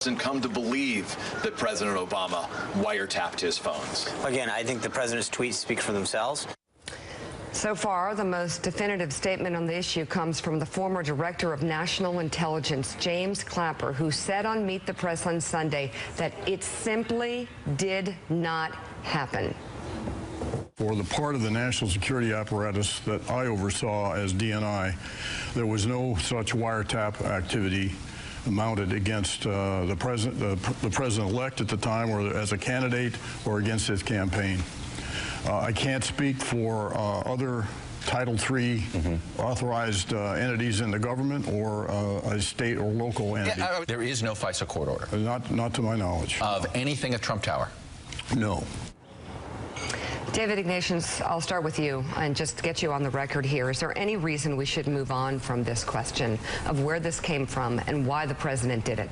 and come to believe that President Obama wiretapped his phones. Again, I think the president's tweets speak for themselves. So far, the most definitive statement on the issue comes from the former Director of National Intelligence, James Clapper, who said on Meet the Press on Sunday that it simply did not happen. For the part of the national security apparatus that I oversaw as DNI, there was no such wiretap activity mounted against the president-elect at the time, or as a candidate, or against his campaign. I can't speak for other Title III authorized entities in the government or a state or local entity. Yeah, there is no FISA court order. Not to my knowledge. Of anything at Trump Tower? No. David Ignatius, I'll start with you and just get you on the record here. Is there any reason we should move on from this question of where this came from and why the president did it?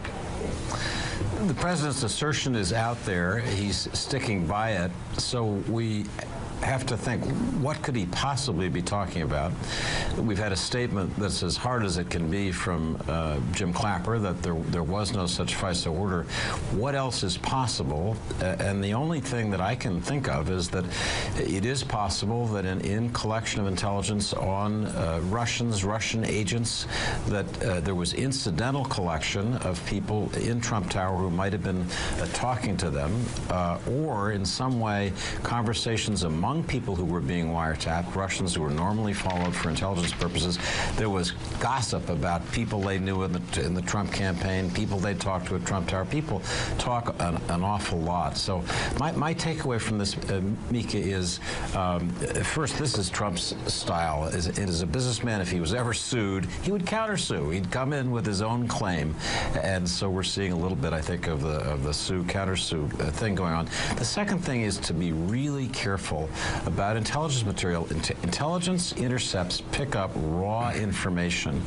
The president's assertion is out there. He's sticking by it. So we have to think, what could he possibly be talking about? We've had a statement that's as hard as it can be from Jim Clapper, that there was no such FISA order. What else is possible? And the only thing that I can think of is that it is possible that in collection of intelligence on Russian agents, that there was incidental collection of people in Trump Tower who might have been talking to them, or in some way conversations among people who were being wiretapped, Russians who were normally followed for intelligence purposes. There was gossip about people they knew in the Trump campaign, people they talked to at Trump Tower. People talk an awful lot. So my takeaway from this, Mika, is first, this is Trump's style. As a businessman, if he was ever sued, he would countersue. He'd come in with his own claim. And so we're seeing a little bit, I think, of the countersue thing going on. The second thing is to be really careful about intelligence material. Intelligence intercepts pick up raw information,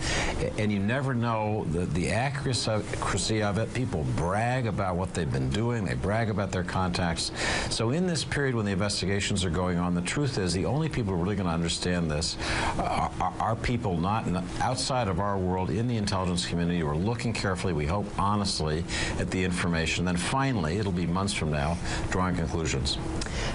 and you never know the accuracy of it. People brag about what they've been doing. They brag about their contacts. So in this period when the investigations are going on, the truth is the only people who are really going to understand this are people not outside of our world, in the intelligence community, who are looking carefully, we hope honestly, at the information. Then finally, it'll be months from now, drawing conclusions.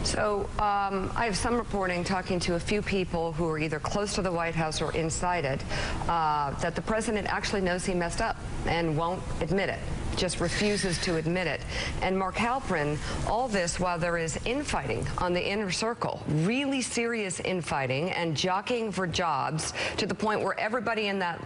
So I have some reporting, talking to a few people who are either close to the White House or inside it, that the president actually knows he messed up and won't admit it. Just refuses to admit it. And Mark Halperin, all this while there is infighting on the inner circle, really serious infighting and jockeying for jobs, to the point where everybody in that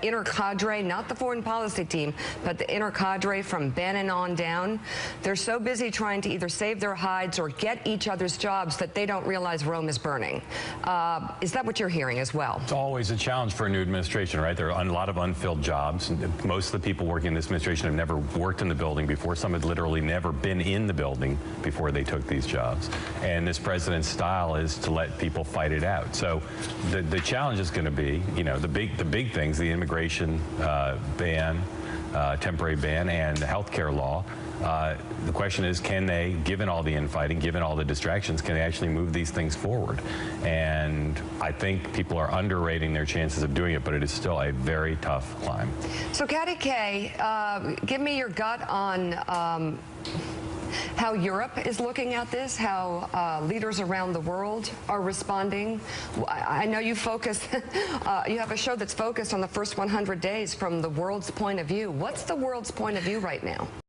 inner cadre, not the foreign policy team, but the inner cadre from Bannon on down, they're so busy trying to either save their hides or get each other's jobs that they don't realize Rome is burning. Is that what you're hearing as well? It's always a challenge for a new administration, right? There are a lot of unfilled jobs. Most of the people working in this administration have never worked in the building before. Some had literally never been in the building before they took these jobs. And this president's style is to let people fight it out. So the challenge is going to be, you know, the big things, the immigration ban, temporary ban, and the health care law. The question is, can they, given all the infighting, given all the distractions, can they actually move these things forward? And I think people are underrating their chances of doing it, but it is still a very tough climb. So, Katty Kay, give me your gut on how Europe is looking at this, how leaders around the world are responding. I know you focus, you have a show that's focused on the first 100 days from the world's point of view. What's the world's point of view right now?